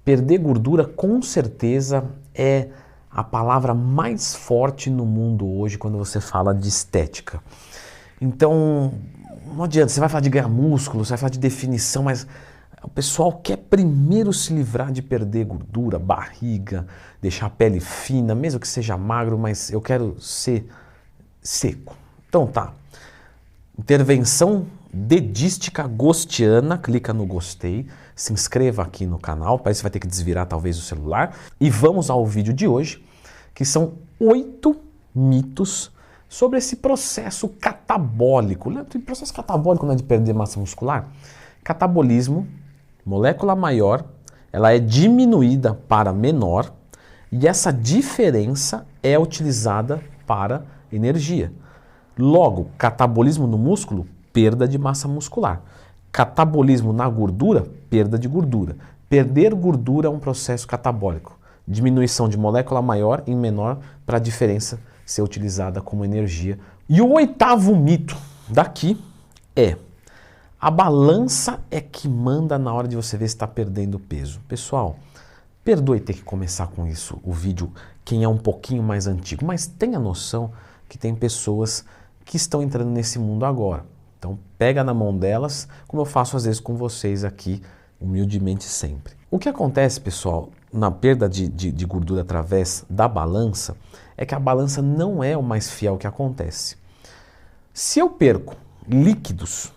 Perder gordura com certeza é a palavra mais forte no mundo hoje quando você fala de estética. Então, não adianta, você vai falar de ganhar músculo, você vai falar de definição, mas o pessoal quer primeiro se livrar de perder gordura, barriga, deixar a pele fina, mesmo que seja magro, mas eu quero ser seco. Então tá, intervenção dedística gostiana, clica no gostei, se inscreva aqui no canal, para isso você vai ter que desvirar talvez o celular, e vamos ao vídeo de hoje, que são 8 mitos sobre esse processo catabólico. O processo catabólico não é de perder massa muscular? Catabolismo, molécula maior, ela é diminuída para menor, e essa diferença é utilizada para energia. Logo, catabolismo no músculo, perda de massa muscular. Catabolismo na gordura, perda de gordura. Perder gordura é um processo catabólico. Diminuição de molécula maior em menor para a diferença ser utilizada como energia. E o 8º mito daqui é: a balança é que manda na hora de você ver se está perdendo peso. Pessoal, perdoe ter que começar com isso, o vídeo, quem é um pouquinho mais antigo, mas tenha noção que tem pessoas que estão entrando nesse mundo agora. Então pega na mão delas, como eu faço às vezes com vocês aqui, humildemente sempre. O que acontece, pessoal, na perda de gordura através da balança, é que a balança não é o mais fiel que acontece. Se eu perco líquidos,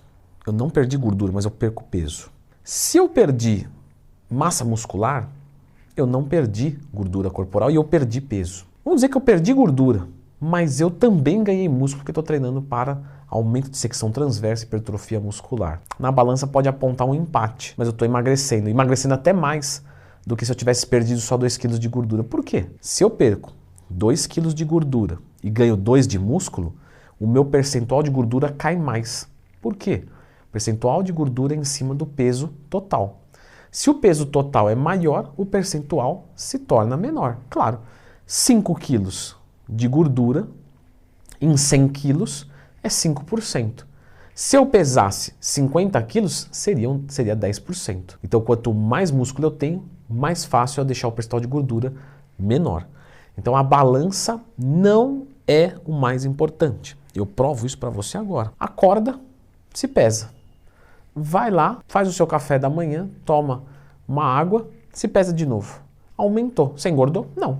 eu não perdi gordura, mas eu perco peso. Se eu perdi massa muscular, eu não perdi gordura corporal e eu perdi peso. Vamos dizer que eu perdi gordura, mas eu também ganhei músculo porque estou treinando para aumento de secção transversa e hipertrofia muscular. Na balança pode apontar um empate, mas eu estou emagrecendo até mais do que se eu tivesse perdido só 2 kg de gordura. Por quê? Se eu perco 2 kg de gordura e ganho 2 de músculo, o meu percentual de gordura cai mais. Por quê? O percentual de gordura é em cima do peso total. Se o peso total é maior, o percentual se torna menor. Claro, 5 quilos de gordura em 100 quilos é 5%. Se eu pesasse 50 quilos, seria 10%. Então, quanto mais músculo eu tenho, mais fácil é eu deixar o percentual de gordura menor. Então, a balança não é o mais importante. Eu provo isso para você agora. Acorda, se pesa. Vai lá, faz o seu café da manhã, toma uma água, se pesa de novo. Aumentou. Você engordou? Não.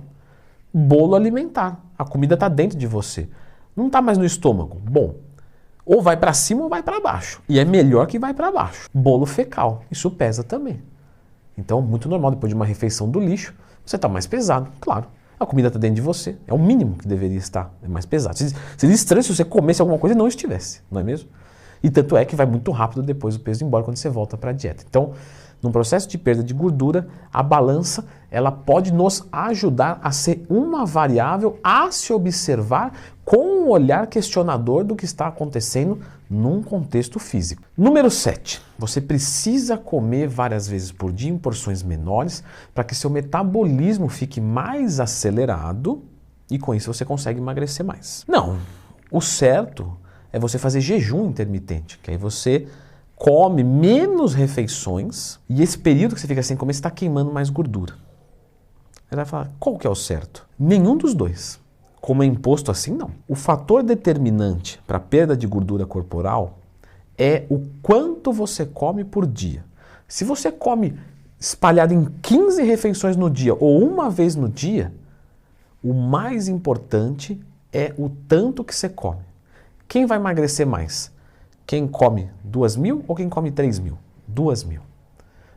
Bolo alimentar. A comida está dentro de você. Não está mais no estômago. Bom, ou vai para cima ou vai para baixo. E é melhor que vai para baixo. Bolo fecal. Isso pesa também. Então, muito normal, depois de uma refeição do lixo, você está mais pesado, claro. A comida está dentro de você. É o mínimo que deveria estar. É mais pesado. Seria estranho se você comesse alguma coisa e não estivesse, não é mesmo? E tanto é que vai muito rápido depois o peso embora quando você volta para a dieta. Então, num processo de perda de gordura, a balança ela pode nos ajudar a ser uma variável a se observar com um olhar questionador do que está acontecendo num contexto físico. Número 7. Você precisa comer várias vezes por dia em porções menores para que seu metabolismo fique mais acelerado e com isso você consegue emagrecer mais. Não, o certo é você fazer jejum intermitente, que aí você come menos refeições e esse período que você fica sem comer, você está queimando mais gordura. Você vai falar, qual que é o certo? Nenhum dos dois. Como é imposto assim, não. O fator determinante para a perda de gordura corporal é o quanto você come por dia. Se você come espalhado em 15 refeições no dia ou uma vez no dia, o mais importante é o tanto que você come. Quem vai emagrecer mais? Quem come 2.000 ou quem come 3.000? 2.000.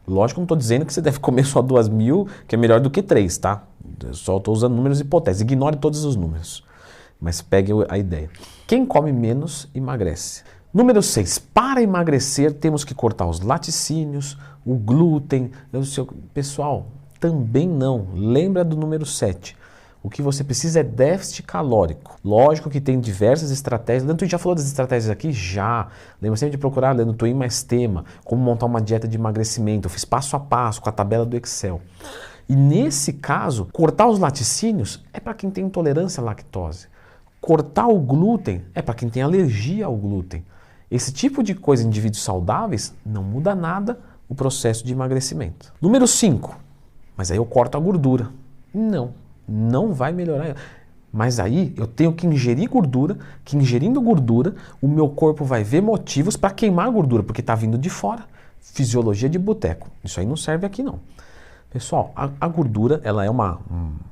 Lógico que não estou dizendo que você deve comer só 2.000, que é melhor do que 3, tá? Eu só estou usando números hipotéticos. Ignore todos os números. Mas pegue a ideia. Quem come menos, emagrece. Número 6. Para emagrecer, temos que cortar os laticínios, o glúten. Pessoal, também não. Lembra do número 7. O que você precisa é déficit calórico. Lógico que tem diversas estratégias. Leandro Twin já falou das estratégias aqui? Já. Lembra sempre de procurar Leandro Twin mais tema, como montar uma dieta de emagrecimento. Eu fiz passo a passo com a tabela do Excel. E nesse caso, cortar os laticínios é para quem tem intolerância à lactose. Cortar o glúten é para quem tem alergia ao glúten. Esse tipo de coisa em indivíduos saudáveis não muda nada o processo de emagrecimento. Número 5. mas aí eu corto a gordura. Não, não vai melhorar. Mas aí eu tenho que ingerir gordura, que ingerindo gordura, o meu corpo vai ver motivos para queimar a gordura, porque está vindo de fora. Fisiologia de boteco. Isso aí não serve aqui não. Pessoal, a gordura ela é um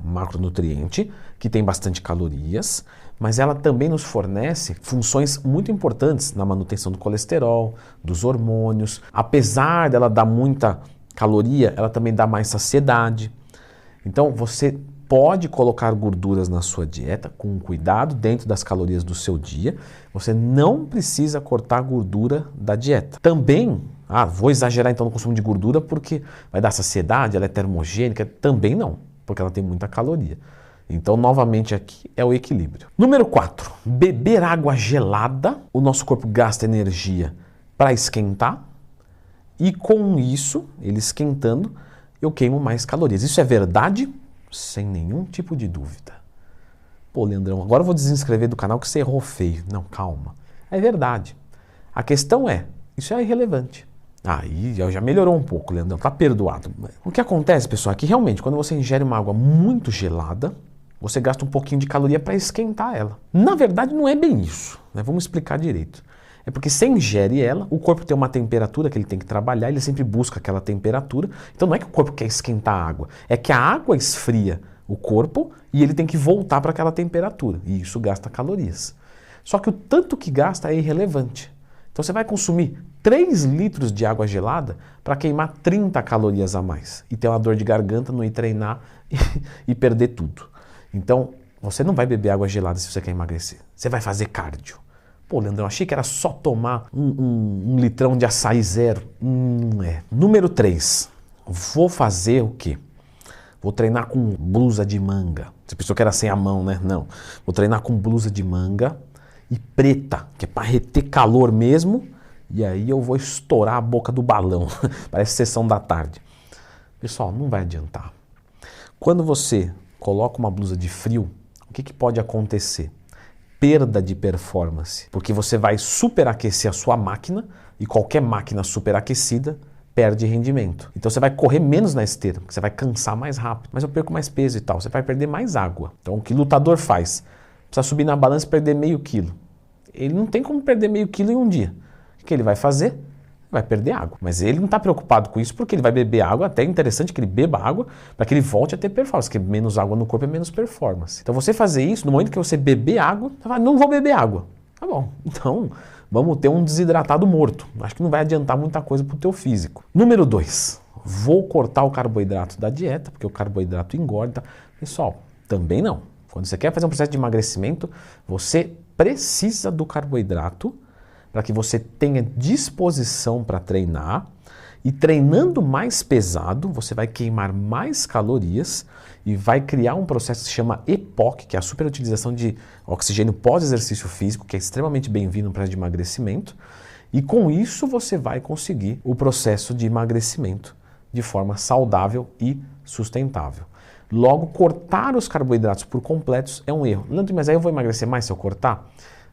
macronutriente que tem bastante calorias, mas ela também nos fornece funções muito importantes na manutenção do colesterol, dos hormônios. Apesar dela dar muita caloria, ela também dá mais saciedade. Então você pode colocar gorduras na sua dieta com cuidado dentro das calorias do seu dia. Você não precisa cortar a gordura da dieta. Também, vou exagerar então no consumo de gordura porque vai dar saciedade, ela é termogênica. Também não, porque ela tem muita caloria. Então, novamente aqui é o equilíbrio. Número 4, beber água gelada. O nosso corpo gasta energia para esquentar e com isso, ele esquentando, eu queimo mais calorias. Isso é verdade? Sem nenhum tipo de dúvida. Pô, Leandrão, agora eu vou desinscrever do canal que você errou feio. Não, calma. É verdade. A questão é, isso é irrelevante. Aí já melhorou um pouco, Leandrão, tá perdoado. O que acontece, pessoal, é que realmente quando você ingere uma água muito gelada, você gasta um pouquinho de caloria para esquentar ela. Na verdade, não é bem isso, né? Vamos explicar direito. É porque você ingere ela, o corpo tem uma temperatura que ele tem que trabalhar, ele sempre busca aquela temperatura. Então não é que o corpo quer esquentar a água, é que a água esfria o corpo e ele tem que voltar para aquela temperatura. E isso gasta calorias. Só que o tanto que gasta é irrelevante. Então você vai consumir 3 litros de água gelada para queimar 30 calorias a mais. E ter uma dor de garganta, não ir treinar e perder tudo. Então você não vai beber água gelada se você quer emagrecer. Você vai fazer cardio. Pô, Leandrão, achei que era só tomar um litrão de açaí zero. Não é. Número 3. Vou fazer o quê? Vou treinar com blusa de manga. Você pensou que era sem a mão, né? Não. Vou treinar com blusa de manga e preta, que é para reter calor mesmo. E aí eu vou estourar a boca do balão. Parece sessão da tarde. Pessoal, não vai adiantar. Quando você coloca uma blusa de frio, o que pode acontecer? Perda de performance, porque você vai superaquecer a sua máquina e qualquer máquina superaquecida perde rendimento. Então você vai correr menos na esteira, porque você vai cansar mais rápido, mas eu perco mais peso e tal, você vai perder mais água. Então o que o lutador faz? Precisa subir na balança e perder meio quilo. Ele não tem como perder meio quilo em um dia. O que ele vai fazer? Vai perder água. Mas ele não está preocupado com isso porque ele vai beber água, até é interessante que ele beba água para que ele volte a ter performance, porque menos água no corpo é menos performance. Então você fazer isso, no momento que você beber água, você fala, não vou beber água. Tá bom, então vamos ter um desidratado morto. Acho que não vai adiantar muita coisa para o teu físico. Número 2, vou cortar o carboidrato da dieta, porque o carboidrato engorda. Pessoal, também não. Quando você quer fazer um processo de emagrecimento, você precisa do carboidrato para que você tenha disposição para treinar, e treinando mais pesado, você vai queimar mais calorias e vai criar um processo que se chama EPOC, que é a superutilização de oxigênio pós-exercício físico, que é extremamente bem-vindo no processo de emagrecimento, e com isso você vai conseguir o processo de emagrecimento de forma saudável e sustentável. Logo, cortar os carboidratos por completos é um erro. Leandro, mas aí eu vou emagrecer mais se eu cortar?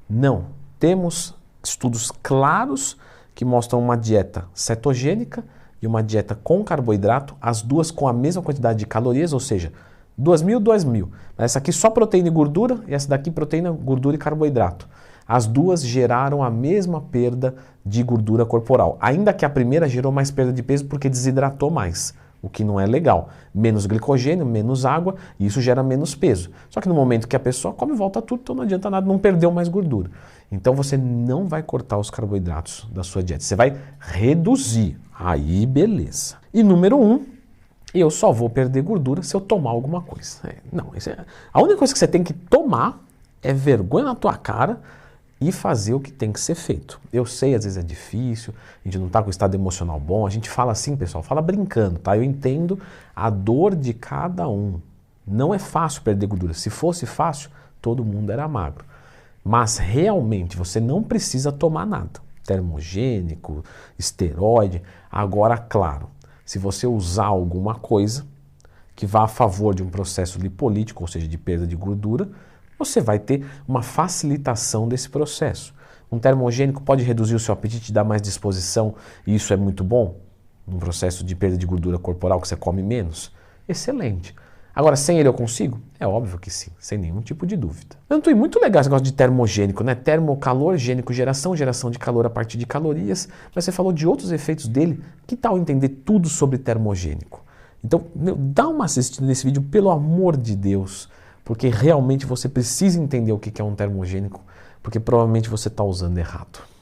Não. Temos estudos claros que mostram uma dieta cetogênica e uma dieta com carboidrato, as duas com a mesma quantidade de calorias, ou seja, 2.000, 2.000. Essa aqui só proteína e gordura e essa daqui proteína, gordura e carboidrato. As duas geraram a mesma perda de gordura corporal, ainda que a primeira gerou mais perda de peso porque desidratou mais, o que não é legal. Menos glicogênio, menos água, e isso gera menos peso. Só que no momento que a pessoa come, volta tudo, então não adianta nada, não perdeu mais gordura. Então você não vai cortar os carboidratos da sua dieta, você vai reduzir. Aí beleza. E número 1, eu só vou perder gordura se eu tomar alguma coisa. A única coisa que você tem que tomar é vergonha na tua cara e fazer o que tem que ser feito. Eu sei, às vezes é difícil, a gente não está com o estado emocional bom, a gente fala assim, pessoal, fala brincando, tá? Eu entendo a dor de cada um. Não é fácil perder gordura. Se fosse fácil, todo mundo era magro. Mas realmente você não precisa tomar nada. Termogênico, esteroide. Agora, claro, se você usar alguma coisa que vá a favor de um processo lipolítico, ou seja, de perda de gordura, você vai ter uma facilitação desse processo. Um termogênico pode reduzir o seu apetite e dar mais disposição, e isso é muito bom num processo de perda de gordura corporal que você come menos? excelente. Agora, sem ele eu consigo? É óbvio que sim, sem nenhum tipo de dúvida. Então, é muito legal esse negócio de termogênico, né? Termo, calor, gênico, geração, geração de calor a partir de calorias. Mas você falou de outros efeitos dele. Que tal entender tudo sobre termogênico? Então, dá uma assistida nesse vídeo, pelo amor de Deus, porque realmente você precisa entender o que é um termogênico, porque provavelmente você está usando errado.